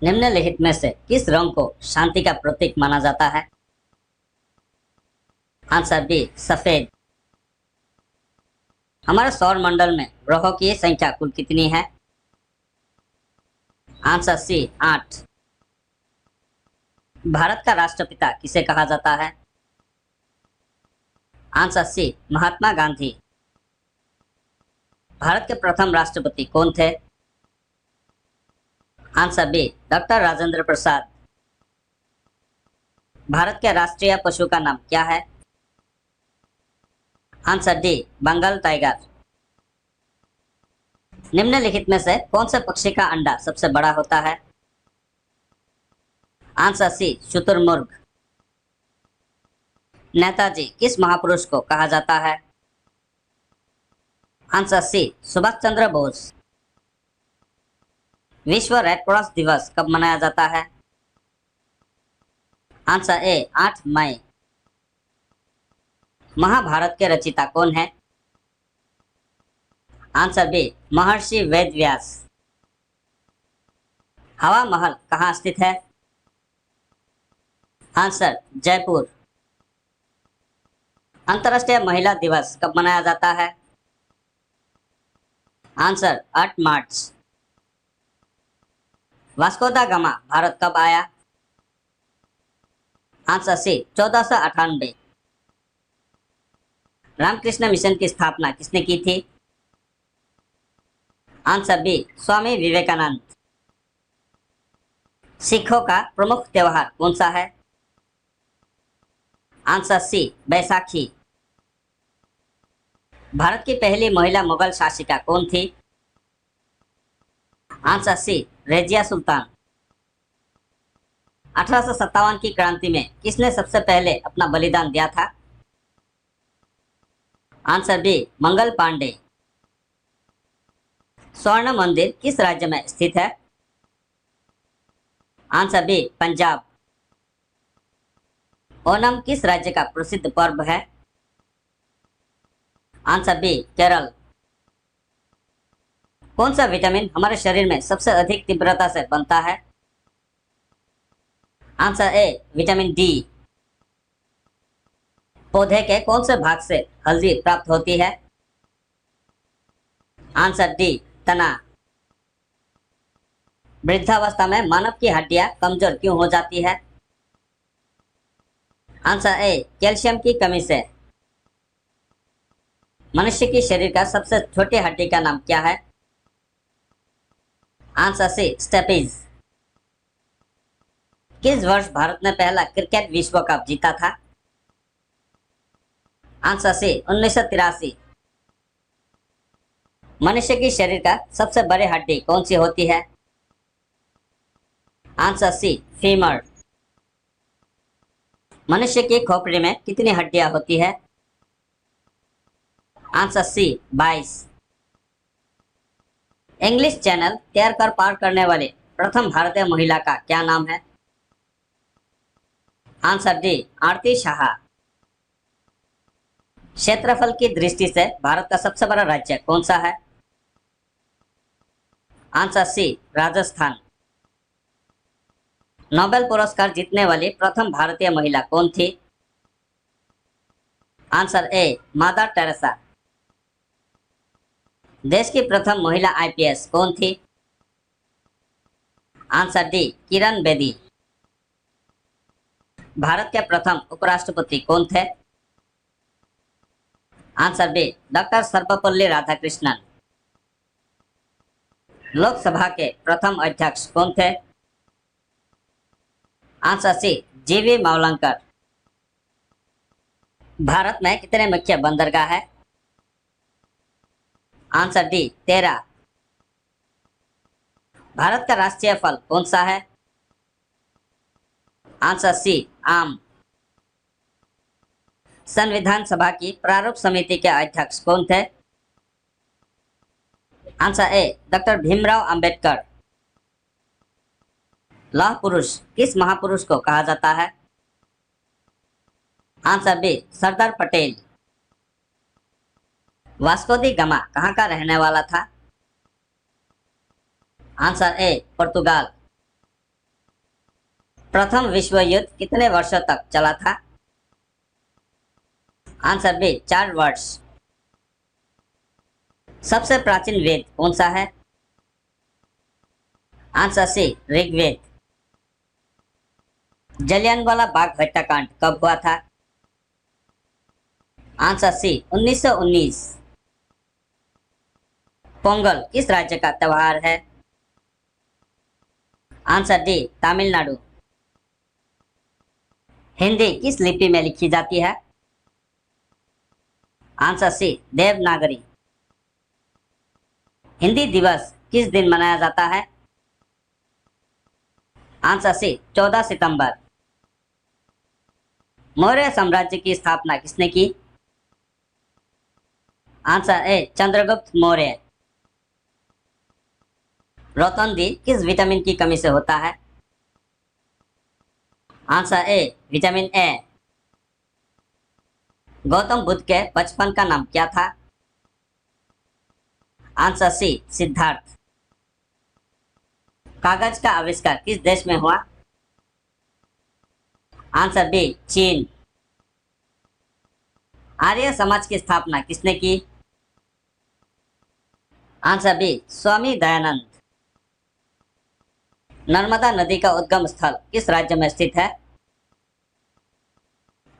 निम्नलिखित में से किस रंग को शांति का प्रतीक माना जाता है? आंसर बी सफेद। हमारे सौर मंडल में ग्रहों की संख्या कुल कितनी है? आंसर सी 8। भारत का राष्ट्रपिता किसे कहा जाता है? Answer C Mahatma Gandhi. भारत के प्रथम राष्ट्रपति कौन थे? Answer B doctor Rajendra Prasad. Bharat के राष्ट्रीय पशु का नाम क्या है? Answer D Bengal tiger. निम्नलिखित में से कौन से पक्षी का अंडा सबसे बड़ा होता है? आंसर सी शुतुरमुर्ग। नेताजी किस महापुरुष को कहा जाता है? आंसर सी सुभाष चंद्र बोस। विश्व रेड क्रॉस दिवस कब मनाया जाता है? आंसर ए 8 मई। महाभारत के रचयिता कौन है? आंसर बी महर्षि वेद व्यास। हवा महल कहाँ स्थित है? आंसर जयपुर। अंतर्राष्ट्रीय महिला दिवस कब मनाया जाता है? आंसर 8 मार्च। वास्को दा गामा भारत कब आया? Answer C 1498। रामकृष्ण मिशन की स्थापना किसने की थी? Answer B Swami Vivekananda. सिखों का प्रमुख त्योहार कौन सा है? आंसर सी बैसाखी। भारत की पहली महिला मुगल शासिका कौन थी? आंसर सी रजिया सुल्तान। 1857 की क्रांति में किसने सबसे पहले अपना बलिदान दिया था? Answer B Mangal Pandey. स्वर्ण मंदिर किस राज्य में स्थित है? Answer B Punjab. ओणम किस राज्य का प्रसिद्ध पर्व है? Answer B Kerala. कौन सा विटामिन हमारे शरीर में सबसे अधिक तीव्रता से बनता है? Answer A vitamin D. पौधे के कौन से भाग से हल्दी प्राप्त होती है? आंसर डी तना। वृद्धावस्था में मानव की हड्डियां कमजोर क्यों हो जाती है? आंसर ए कैल्शियम की कमी से। मनुष्य की शरीर का सबसे छोटी हड्डी का नाम क्या है? Answer C steppes. किस वर्ष भारत ने पहला क्रिकेट विश्व कप जीता था? Answer C 1983। मनुष्य की शरीर का सबसे बड़ी हड्डी कौन सी होती है? Answer C femur. मनुष्य की खोपड़ी में कितनी हड्डियां होती है? आंसर सी 22। इंग्लिश चैनल तैर कर पार करने वाली प्रथम भारतीय महिला का क्या नाम है? आंसर डी आरती शाह। क्षेत्रफल की दृष्टि से भारत का सबसे बड़ा राज्य कौन सा है? आंसर सी राजस्थान। नोबेल पुरस्कार जीतने वाली प्रथम भारतीय महिला कौन थी? Answer A Mother Teresa. देश की प्रथम महिला आईपीएस कौन थी? Answer D Kiran Bedi. भारत के प्रथम उपराष्ट्रपति कौन थे? Answer B doctor Sarvepalli Radhakrishnan. Lok Sabha के प्रथम अध्यक्ष कौन थे? आंसर सी जीवी मावलंकर। भारत में कितने मुख्य बंदरगाह है? Answer D 13। भारत का राष्ट्रीय फल कौन सा है? आंसर सी आम। संविधान सभा की प्रारूप समिति के अध्यक्ष कौन थे? आंसर ए डॉक्टर भीमराव अंबेडकर। लौह पुरुष किस महापुरुष को कहा जाता है? Answer B Sardar Patel. Vasco दी गामा कहाँ का रहने वाला था? आंसर ए पुर्तगाल। प्रथम विश्व युद्ध कितने वर्षों तक चला था? आंसर बी 4 वर्ष। सबसे प्राचीन वेद कौन सा है? Answer C Rigveda. जलियांवाला बाग हत्याकांड कब हुआ था? आंसर सी 1919। पोंगल किस राज्य का त्योहार है? Answer D Tamil Nadu. हिंदी किस लिपि में लिखी जाती है? आंसर सी देवनागरी। हिंदी दिवस किस दिन मनाया जाता है? आंसर सी 14 सितंबर। मौर्य साम्राज्य की स्थापना किसने की? Answer A Chandragupta Maurya. रोतोंदी किस विटामिन की कमी से होता है? Answer A vitamin A. Gautam Buddha के बचपन का नाम क्या था? Answer C Siddhartha. कागज का आविष्कार किस देश में हुआ? आंसर बी चीन। आर्य समाज की स्थापना किसने की? Answer B Swami Dayanand. नर्मदा नदी का उद्गम स्थल किस राज्य में स्थित है?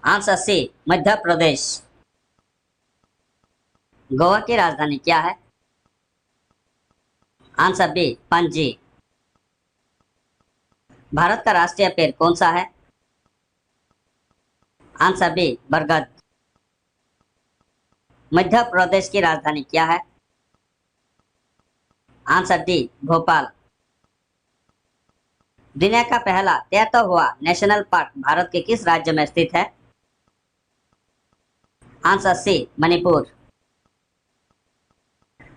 आंसर सी मध्य प्रदेश। गोवा की राजधानी क्या है? Answer B Panaji. भारत का राष्ट्रीय पेड़ कौन सा है? आंसर बी बरगद। मध्य प्रदेश की राजधानी क्या है? Answer D Bhopal. दुनिया का पहला तैरता हुआ नेशनल पार्क भारत के किस राज्य में स्थित है? आंसर सी मणिपुर।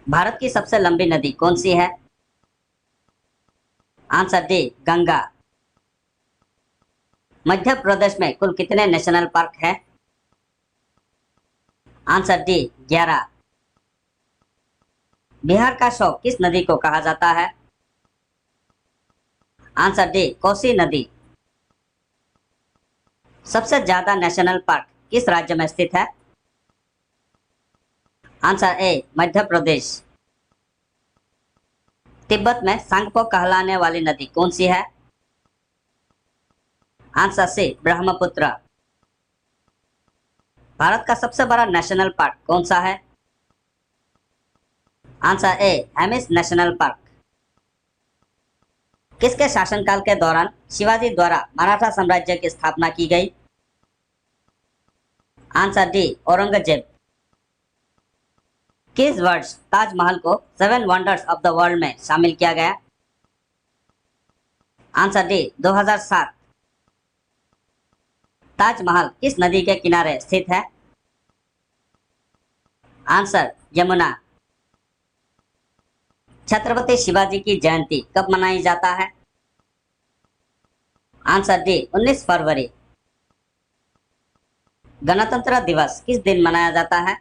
भारत की सबसे लंबी नदी कौन सी है? Answer D Ganga. मध्य प्रदेश में कुल कितने नेशनल पार्क है? Answer D 11। बिहार का शौक किस नदी को कहा जाता है? आंसर डी कोसी नदी। सबसे ज्यादा नेशनल पार्क किस राज्य में स्थित है? आंसर ए मध्य प्रदेश। तिब्बत में सांगपो कहलाने वाली नदी कौन सी है? आंसर सी ब्रह्मपुत्र। भारत का सबसे बड़ा नेशनल पार्क कौन सा है? आंसर ए हेमिस नेशनल पार्क। किसके शासनकाल के दौरान शिवाजी द्वारा मराठा साम्राज्य की स्थापना की गई? Answer D Aurangzeb. किस वर्ष ताजमहल को 7 वंडर्स ऑफ द वर्ल्ड में शामिल किया गया? Answer D 2007। ताजमहल किस नदी के किनारे स्थित है? आंसर यमुना। छत्रपति शिवाजी की जयंती कब मनाई जाता है? आंसर डी 19 फरवरी। गणतंत्र दिवस किस दिन मनाया जाता है?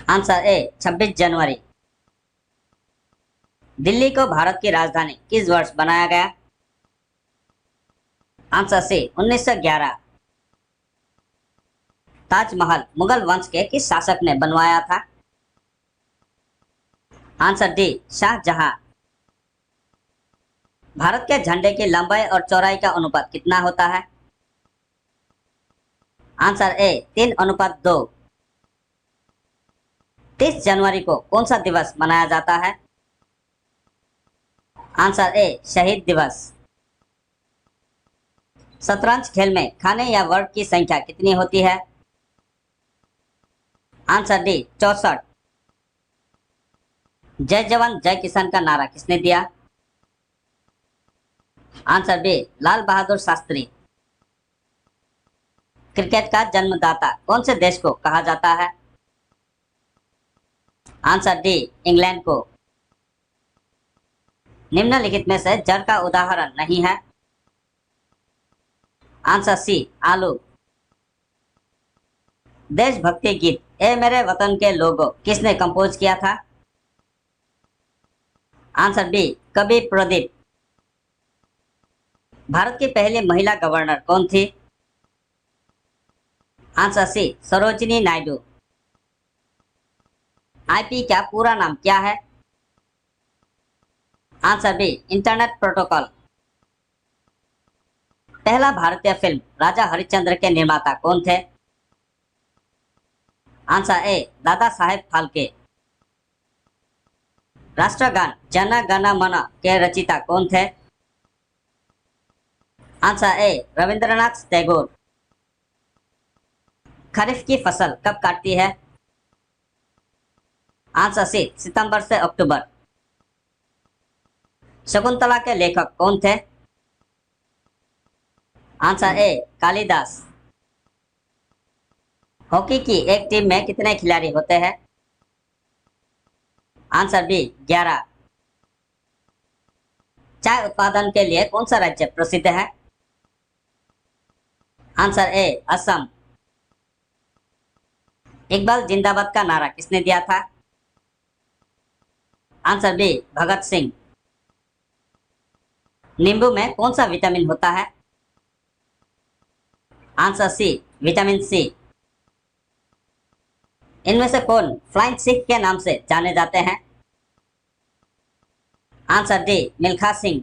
आंसर ए 26 जनवरी। दिल्ली को भारत की राजधानी किस वर्ष बनाया गया? Answer C 1911। ताजमहल मुगल वंश के किस शासक ने बनवाया था? Answer D Shahjahan. भारत के झंडे की लंबाई और चौड़ाई का अनुपात कितना होता है? आंसर ए 3:2। 30 जनवरी को कौन सा दिवस मनाया जाता है? आंसर ए शहीद दिवस। शतरंज खेल में खाने या वर्ग की संख्या कितनी होती है? Answer D 64। जय जवान जय किसान का नारा किसने दिया? Answer B Lal Bahadur Shastri. Cricket का जन्मदाता कौन से देश को कहा जाता है? आंसर डी इंग्लैंड को। निम्नलिखित में से जड़ का उदाहरण नहीं है? आंसर सी आलू। देशभक्ति गीत ए मेरे वतन के लोगों किसने कंपोज किया था? आंसर बी कवि प्रदीप। भारत की पहली महिला गवर्नर कौन थी? Answer C, Sarojini Naidu. IP का पूरा नाम क्या है? Answer B, internet protocol. पहला भारतीय फिल्म राजा हरिश्चंद्र के निर्माता कौन थे? आंसर ए, दादा साहेब फाल्के। राष्ट्रगान जन गण मन के रचयिता कौन थे? Answer A, Rabindranath Tagore. खरीफ की फसल कब काटती है? आंसर सी, सितंबर से अक्टूबर। शकुंतला के लेखक कौन थे? आंसर ए, कालिदास। हॉकी की एक टीम में कितने खिलाड़ी होते हैं? Answer B, 11। चाय उत्पादन के लिए कौन सा राज्य प्रसिद्ध है? आंसर ए, असम। इकबाल जिंदाबाद का नारा किसने दिया था? Answer B, Bhagat Singh. नींबू में कौन सा विटामिन होता है? Answer C, vitamin C. इनमें से कौन फ्लाइंग सिख के नाम से जाने जाते हैं? Answer D, Milkha Singh.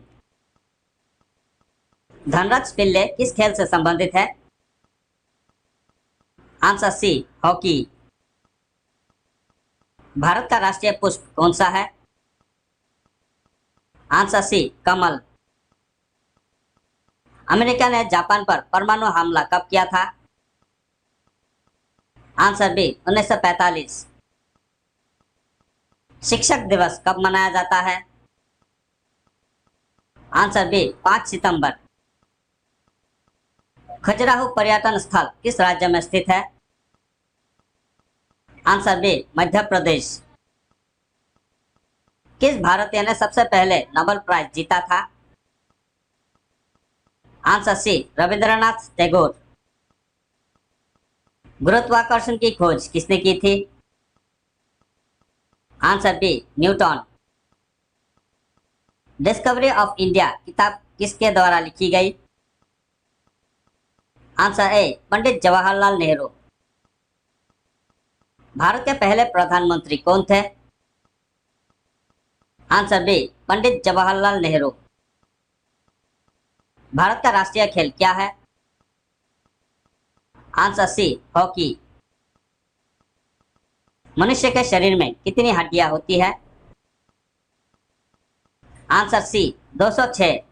धनराज पिल्ले किस खेल से संबंधित है? Answer C, hockey. भारत का राष्ट्रीय पुष्प कौन सा है? आंसर सी, कमल। अमेरिका ने जापान पर परमाणु हमला कब किया था? Answer B, 1945। शिक्षक दिवस कब मनाया जाता है? आंसर बी, 5 सितंबर। खजुराहो पर्यटन स्थल किस राज्य में स्थित है? Answer B, Madhya Pradesh. किस भारतीय ने सबसे पहले नोबेल प्राइज जीता था? Answer C, Rabindranath Tagore. गुरुत्वाकर्षण की खोज किसने की थी? Answer B, Newton. Discovery of India किताब किसके द्वारा लिखी गई? Answer A, Pandit Jawaharlal Nehru. भारत के पहले प्रधानमंत्री कौन थे? Answer B, Pandit Jawaharlal Nehru. भारत का राष्ट्रीय खेल क्या है? Answer C, hockey. मनुष्य के शरीर में कितनी हड्डियां होती है? Answer C, 206।